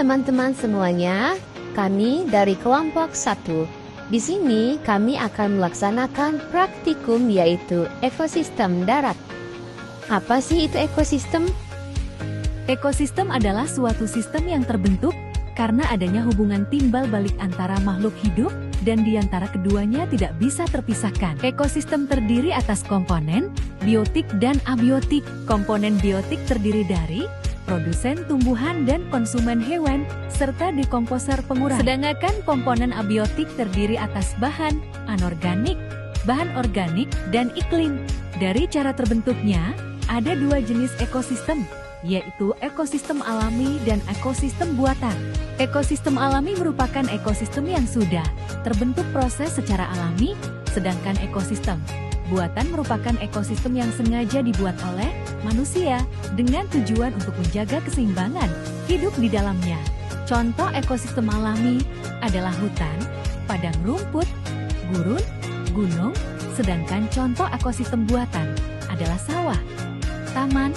teman-teman semuanya, kami dari kelompok 1. Di sini kami akan melaksanakan praktikum yaitu ekosistem darat. Apa sih itu ekosistem? Ekosistem adalah suatu sistem yang terbentuk karena adanya hubungan timbal balik antara makhluk hidup dan di antara keduanya tidak bisa terpisahkan. Ekosistem terdiri atas komponen biotik dan abiotik. Komponen biotik terdiri dari produsen tumbuhan dan konsumen hewan, serta dekomposer pengurai. Sedangkan komponen abiotik terdiri atas bahan anorganik, bahan organik, dan iklim. Dari cara terbentuknya, ada dua jenis ekosistem, yaitu ekosistem alami dan ekosistem buatan. Ekosistem alami merupakan ekosistem yang sudah terbentuk proses secara alami, sedangkan ekosistem buatan merupakan ekosistem yang sengaja dibuat oleh manusia dengan tujuan untuk menjaga keseimbangan hidup di dalamnya. Contoh ekosistem alami adalah hutan, padang rumput, gurun, gunung, sedangkan contoh ekosistem buatan adalah sawah, taman,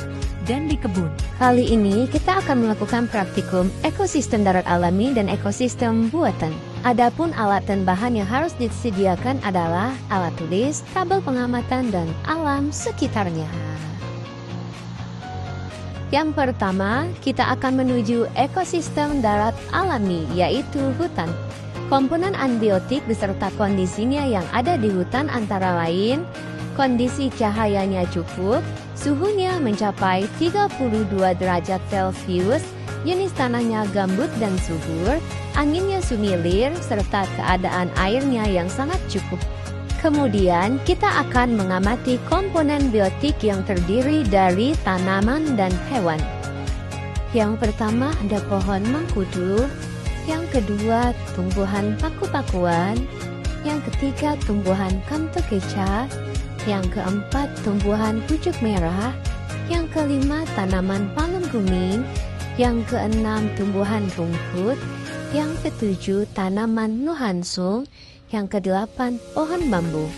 dan di kebun. Kali ini kita akan melakukan praktikum ekosistem darat alami dan ekosistem buatan. Adapun alat dan bahan yang harus disediakan adalah alat tulis, tabel pengamatan, dan alam sekitarnya. Yang pertama, kita akan menuju ekosistem darat alami, yaitu hutan. Komponen abiotik beserta kondisinya yang ada di hutan antara lain, kondisi cahayanya cukup, suhunya mencapai 32 derajat Celcius, jenis tanahnya gambut dan subur, anginnya sumilir, serta keadaan airnya yang sangat cukup. Kemudian kita akan mengamati komponen biotik yang terdiri dari tanaman dan hewan. Yang pertama ada pohon mangkudu, yang kedua tumbuhan paku-pakuan, yang ketiga tumbuhan kantokeca, yang keempat tumbuhan pucuk merah, yang kelima tanaman palem kuning, yang keenam tumbuhan rumput, yang ketujuh tanaman nuhansung, yang kedelapan pohon bambu.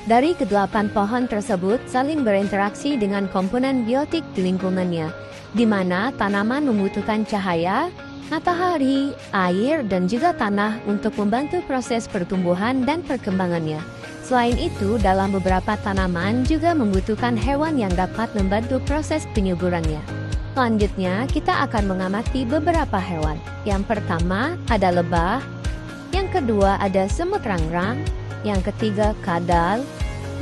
Dari kedelapan pohon tersebut saling berinteraksi dengan komponen biotik di lingkungannya, di mana tanaman membutuhkan cahaya, matahari, air, dan juga tanah untuk membantu proses pertumbuhan dan perkembangannya. Selain itu, dalam beberapa tanaman juga membutuhkan hewan yang dapat membantu proses penyuburannya. Selanjutnya, kita akan mengamati beberapa hewan. Yang pertama ada lebah, yang kedua ada semut rangrang, yang ketiga kadal,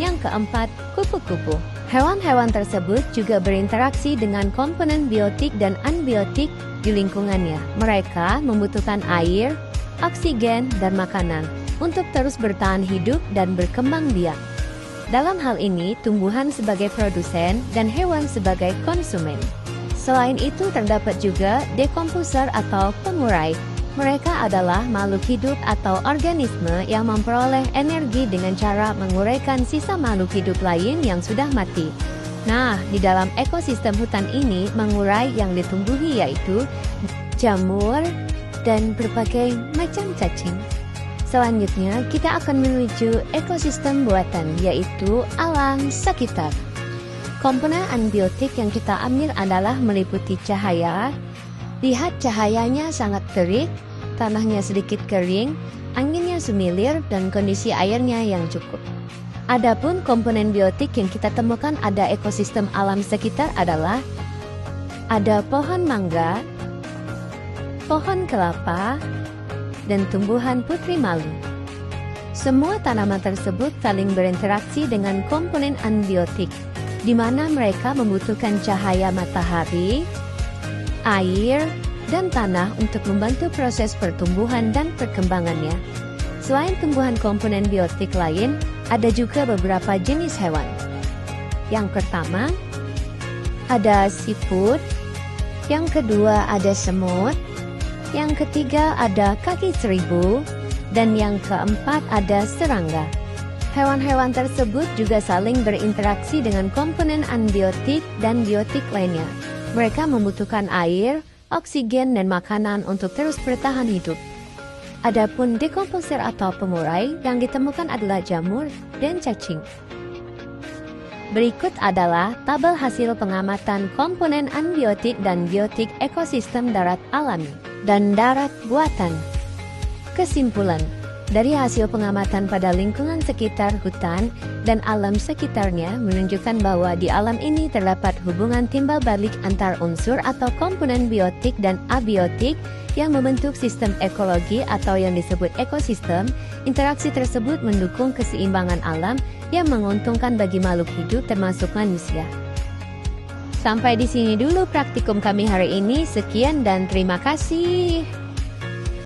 yang keempat kupu-kupu. Hewan-hewan tersebut juga berinteraksi dengan komponen biotik dan anbiotik di lingkungannya. Mereka membutuhkan air, oksigen, dan makanan untuk terus bertahan hidup dan berkembang biak. Dalam hal ini, tumbuhan sebagai produsen dan hewan sebagai konsumen. Selain itu, terdapat juga dekomposer atau pengurai. Mereka adalah makhluk hidup atau organisme yang memperoleh energi dengan cara menguraikan sisa makhluk hidup lain yang sudah mati. Nah, di dalam ekosistem hutan ini, mengurai yang ditumbuhi yaitu jamur dan berbagai macam cacing. Selanjutnya, kita akan menuju ekosistem buatan, yaitu alam sekitar. Komponen anbiotik yang kita ambil adalah meliputi cahaya. Lihat cahayanya sangat terik, tanahnya sedikit kering, anginnya sumilir, dan kondisi airnya yang cukup. Adapun komponen biotik yang kita temukan ada ekosistem alam sekitar adalah ada pohon mangga, pohon kelapa, dan tumbuhan putri malu. Semua tanaman tersebut saling berinteraksi dengan komponen anbiotik, di mana mereka membutuhkan cahaya matahari, air, dan tanah untuk membantu proses pertumbuhan dan perkembangannya. Selain tumbuhan komponen biotik lain, ada juga beberapa jenis hewan. Yang pertama, ada siput, yang kedua ada semut, yang ketiga ada kaki seribu, dan yang keempat ada serangga. Hewan-hewan tersebut juga saling berinteraksi dengan komponen anbiotik dan biotik lainnya. Mereka membutuhkan air, oksigen, dan makanan untuk terus bertahan hidup. Adapun dekomposer atau pengurai yang ditemukan adalah jamur dan cacing. Berikut adalah tabel hasil pengamatan komponen anbiotik dan biotik ekosistem darat alami. dan darat buatan. Kesimpulan, dari hasil pengamatan pada lingkungan sekitar hutan dan alam sekitarnya menunjukkan bahwa di alam ini terdapat hubungan timbal balik antar unsur atau komponen biotik dan abiotik yang membentuk sistem ekologi atau yang disebut ekosistem. Interaksi tersebut mendukung keseimbangan alam yang menguntungkan bagi makhluk hidup termasuk manusia. Sampai di sini dulu praktikum kami hari ini. Sekian dan terima kasih.